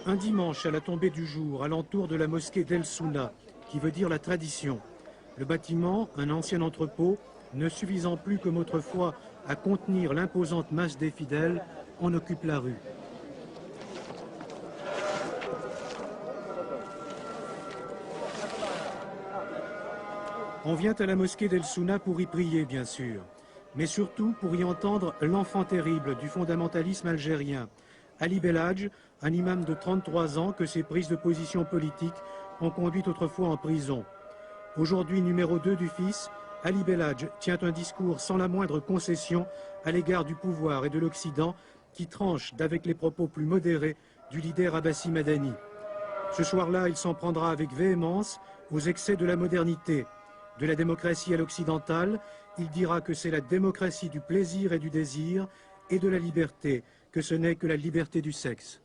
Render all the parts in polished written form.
Un dimanche à la tombée du jour, alentour de la mosquée d'El Souna, qui veut dire la tradition. Le bâtiment, un ancien entrepôt, ne suffisant plus comme autrefois à contenir l'imposante masse des fidèles, en occupe la rue. On vient à la mosquée d'El Souna pour y prier, bien sûr, mais surtout pour y entendre l'enfant terrible du fondamentalisme algérien, Ali Belhadj, un imam de 33 ans que ses prises de position politiques ont conduit autrefois en prison. Aujourd'hui numéro 2 du fils, Ali Belhadj tient un discours sans la moindre concession à l'égard du pouvoir et de l'Occident qui tranche d'avec les propos plus modérés du leader Abbassi Madani. Ce soir-là, il s'en prendra avec véhémence aux excès de la modernité. De la démocratie à l'occidentale, il dira que c'est la démocratie du plaisir et du désir et de la liberté, que ce n'est que la liberté du sexe.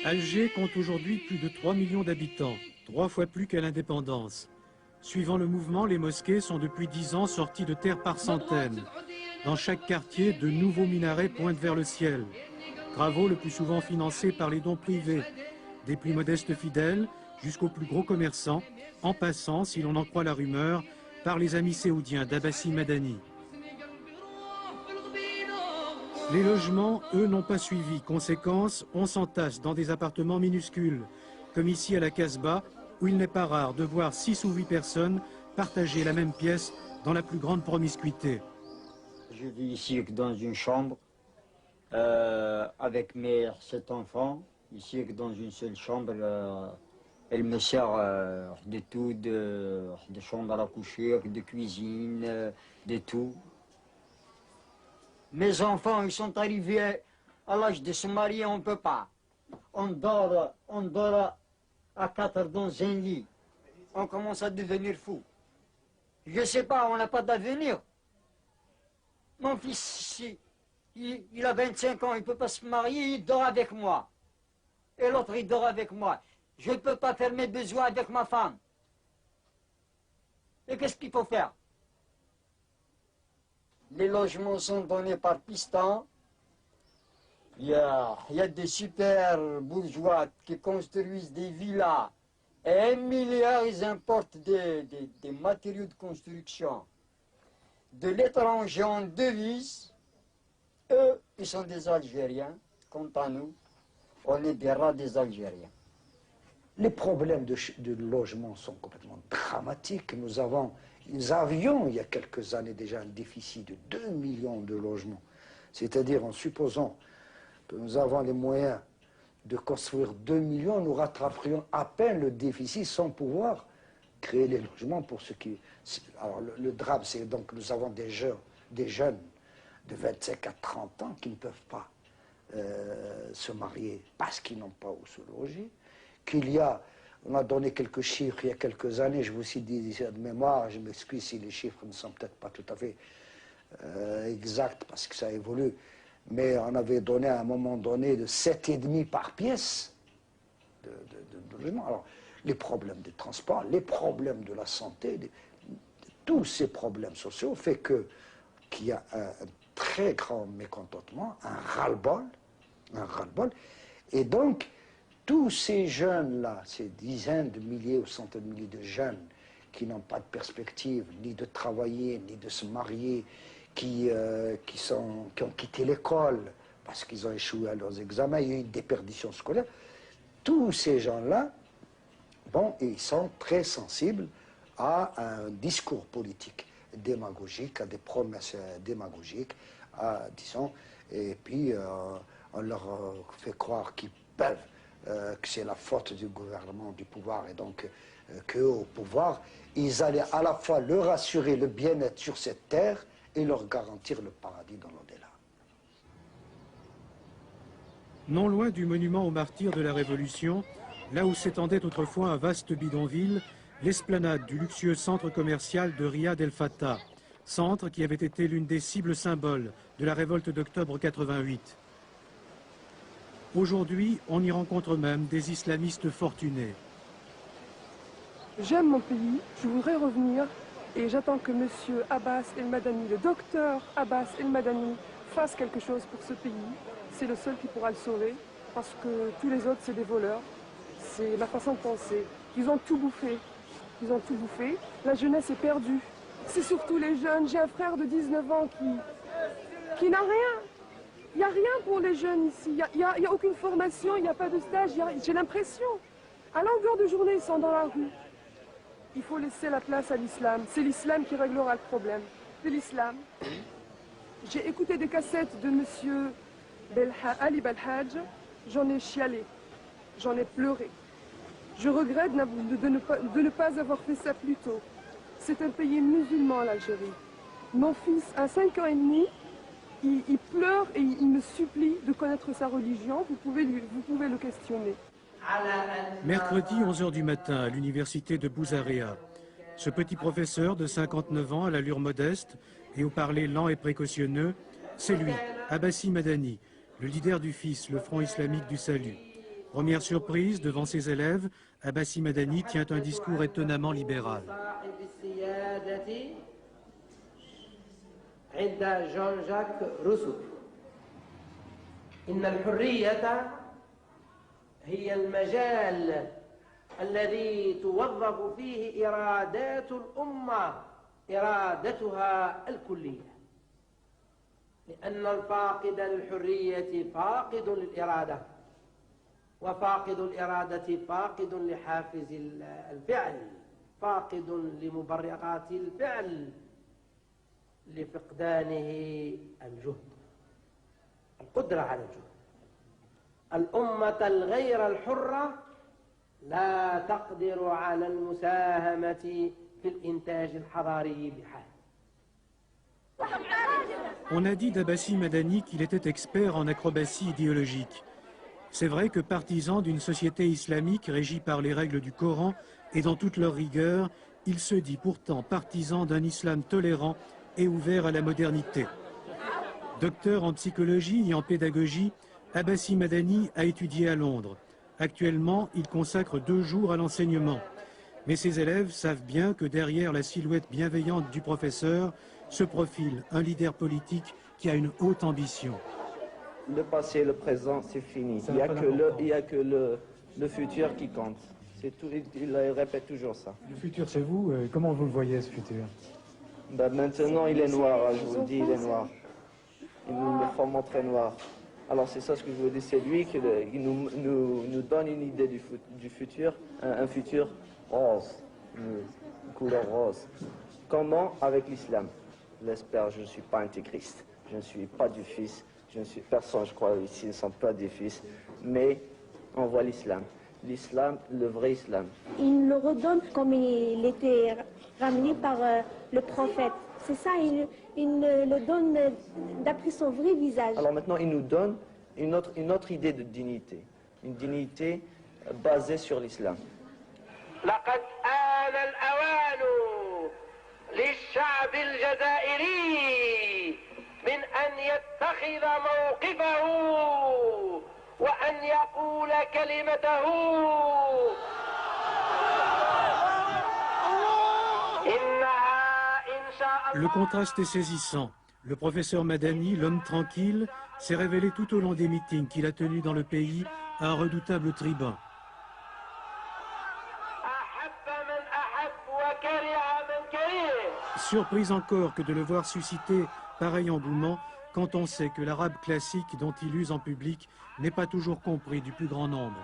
Alger compte aujourd'hui plus de 3 millions d'habitants, 3 fois plus qu'à l'indépendance. Suivant le mouvement, les mosquées sont depuis 10 ans sorties de terre par centaines. Dans chaque quartier, de nouveaux minarets pointent vers le ciel. Travaux le plus souvent financés par les dons privés, des plus modestes fidèles jusqu'aux plus gros commerçants, en passant, si l'on en croit la rumeur, par les amis séoudiens d'Abbassi Madani. Les logements, eux, n'ont pas suivi. Conséquence, on s'entasse dans des appartements minuscules, comme ici à la Casbah, où il n'est pas rare de voir 6 ou 8 personnes partager la même pièce dans la plus grande promiscuité. Je vis ici dans une chambre avec mes 7 enfants, ici dans une seule chambre. Elle me sert de tout, de chambre à coucher, de cuisine, de tout. Mes enfants, ils sont arrivés à l'âge de se marier, on ne peut pas. On dort à 4 dans un lit. On commence à devenir fou. Je ne sais pas, on n'a pas d'avenir. Mon fils, il a 25 ans, il ne peut pas se marier, il dort avec moi. Et l'autre, il dort avec moi. Je ne peux pas faire mes besoins avec ma femme. Et qu'est-ce qu'il faut faire? Les logements sont donnés par piston. Il y a des super bourgeois qui construisent des villas. Et 1 milliard, ils importent des matériaux de construction. De l'étranger en devise, eux, ils sont des Algériens. Quant à nous, on est des rats des Algériens. Les problèmes de logement sont complètement dramatiques. Nous avions, il y a quelques années déjà, un déficit de 2 millions de logements. C'est-à-dire, en supposant que nous avons les moyens de construire 2 millions, nous rattraperions à peine le déficit sans pouvoir créer les logements pour ceux qui... Alors, le drame, c'est donc que nous avons des jeunes de 25 à 30 ans qui ne peuvent pas se marier parce qu'ils n'ont pas où se loger. On a donné quelques chiffres il y a quelques années, je vous cite de mémoire, je m'excuse si les chiffres ne sont peut-être pas tout à fait exacts parce que ça évolue, mais on avait donné à un moment donné de 7,5 par pièce de logement. Alors, les problèmes des transports, les problèmes de la santé, tous ces problèmes sociaux fait qu'il y a un très grand mécontentement, un ras-le-bol, et donc tous ces jeunes-là, ces dizaines de milliers ou centaines de milliers de jeunes qui n'ont pas de perspective, ni de travailler, ni de se marier, qui ont quitté l'école parce qu'ils ont échoué à leurs examens, il y a eu une déperdition scolaire, tous ces gens-là, bon, ils sont très sensibles à un discours politique démagogique, à des promesses démagogiques, disons, et puis on leur fait croire qu'ils peuvent, que c'est la faute du gouvernement, du pouvoir, et donc qu'eux au pouvoir, ils allaient à la fois leur assurer le bien-être sur cette terre et leur garantir le paradis dans l'au-delà. Non loin du monument aux martyrs de la Révolution, là où s'étendait autrefois un vaste bidonville, l'esplanade du luxueux centre commercial de Riyad El Fattah, centre qui avait été l'une des cibles symboles de la révolte d'octobre 88. Aujourd'hui, on y rencontre même des islamistes fortunés. J'aime mon pays, je voudrais revenir et j'attends que M. Abbas El Madani, le docteur Abbas El Madani, fasse quelque chose pour ce pays. C'est le seul qui pourra le sauver parce que tous les autres, c'est des voleurs. C'est ma façon de penser. Ils ont tout bouffé. Ils ont tout bouffé. La jeunesse est perdue. C'est surtout les jeunes. J'ai un frère de 19 ans qui n'a rien. Il n'y a rien pour les jeunes ici. Il n'y a aucune formation, il n'y a pas de stage. J'ai l'impression. À longueur de journée, ils sont dans la rue. Il faut laisser la place à l'islam. C'est l'islam qui réglera le problème. C'est l'islam. J'ai écouté des cassettes de M. Ali Belhadj. J'en ai chialé. J'en ai pleuré. Je regrette de ne pas avoir fait ça plus tôt. C'est un pays musulman, l'Algérie. Mon fils a 5 ans et demi. Il pleure et il me supplie de connaître sa religion. Vous pouvez le questionner. Mercredi 11h du matin à l'université de Bouzarea. Ce petit professeur de 59 ans à l'allure modeste et au parler lent et précautionneux, c'est lui, Abbassi Madani, le leader du FIS, le Front islamique du salut. Première surprise, devant ses élèves, Abbassi Madani tient un discours étonnamment libéral. عند جون جاك روسو إن الحرية هي المجال الذي توظف فيه إرادات الأمة إرادتها الكلية لأن الفاقد للحرية فاقد للإرادة وفاقد الإرادة فاقد لحافز الفعل فاقد لمبررات الفعل لفقدانه الجهد القدرة على الجهد الأمة الغير الحرة لا تقدر على المساهمة في الإنتاج الحضاري بحال. On a dit d'Abbassi Madani qu'il était expert en acrobatie idéologique. C'est vrai que partisan d'une société islamique régie par les règles du Coran et dans toute leur rigueur, il se dit pourtant partisan d'un islam tolérant et ouvert à la modernité. Docteur en psychologie et en pédagogie, Abbassi Madani a étudié à Londres. Actuellement, il consacre 2 jours à l'enseignement. Mais ses élèves savent bien que derrière la silhouette bienveillante du professeur se profile un leader politique qui a une haute ambition. Le passé et le présent, c'est fini. Il n'y a que le futur qui compte. C'est tout, il répète toujours ça. Le futur, c'est vous. Comment vous le voyez, ce futur? Ben maintenant, il est noir, je vous le dis, il est noir. Il nous le font montrer noir. Alors c'est ça ce que je veux dire, c'est lui qui nous donne une idée du futur, un futur rose, une couleur rose. Comment? Avec l'islam. J'espère, je ne suis pas intégriste, je ne suis pas du fils, je ne suis personne, je crois, ici, ne sont pas des fils, mais on voit l'islam. L'islam, le vrai islam. Il le redonne comme il était ramené par le prophète. C'est ça, il le donne d'après son vrai visage. Alors maintenant, il nous donne une autre idée de dignité. Une dignité basée sur l'islam. لقد آن الأوان للشعب الجزائري من أن يتخذ موقفه وأن يقول كلمته Le contraste est saisissant. Le professeur Madani, l'homme tranquille, s'est révélé tout au long des meetings qu'il a tenus dans le pays un redoutable tribun. Surprise encore que de le voir susciter pareil engouement quand on sait que l'arabe classique dont il use en public n'est pas toujours compris du plus grand nombre.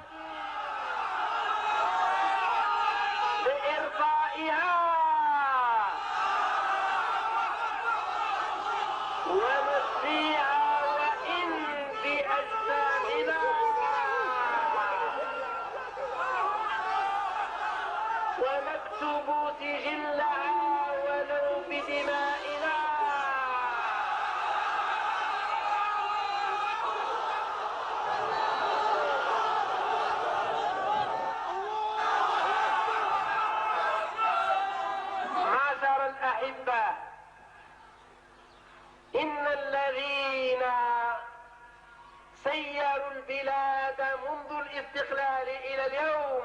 غيروا البلاد منذ الاستقلال إلى اليوم،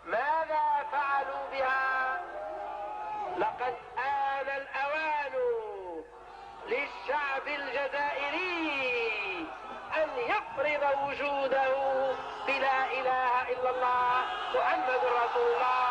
ماذا فعلوا بها؟ لقد آن الأوان للشعب الجزائري أن يفرض وجوده بلا إله إلا الله محمد رسول الله.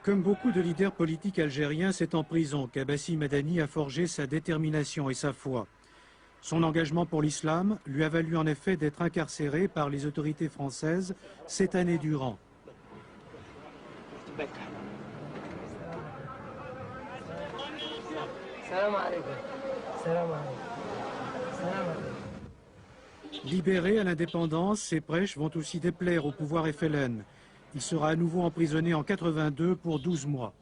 Comme beaucoup de leaders politiques algériens, c'est en prison qu'Abbassi Madani a forgé sa détermination et sa foi. Son engagement pour l'islam lui a valu en effet d'être incarcéré par les autorités françaises 7 années durant. Libéré à l'indépendance, ses prêches vont aussi déplaire au pouvoir FLN. Il sera à nouveau emprisonné en 82 pour 12 mois.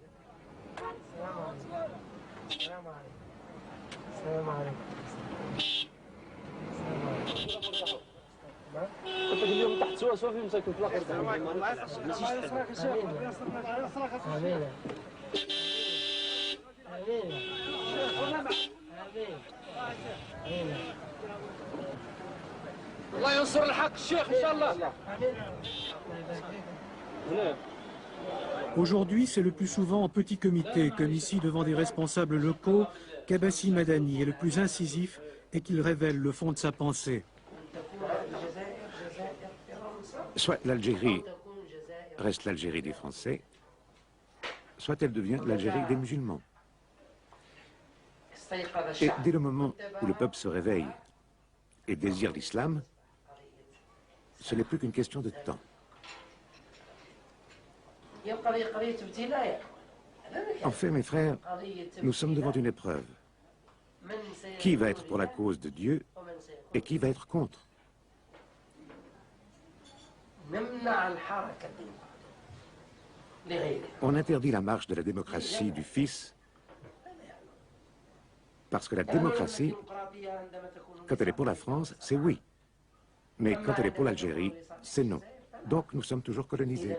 Aujourd'hui, c'est le plus souvent en petit comité, comme ici devant des responsables locaux, qu'Abbassi Madani est le plus incisif et qu'il révèle le fond de sa pensée. Soit l'Algérie reste l'Algérie des Français, soit elle devient l'Algérie des musulmans. Et dès le moment où le peuple se réveille et désire l'islam, ce n'est plus qu'une question de temps. En fait, mes frères, nous sommes devant une épreuve. Qui va être pour la cause de Dieu et qui va être contre? On interdit la marche de la démocratie du Fils parce que la démocratie, quand elle est pour la France, c'est oui. Mais quand elle est pour l'Algérie, c'est non. Donc nous sommes toujours colonisés.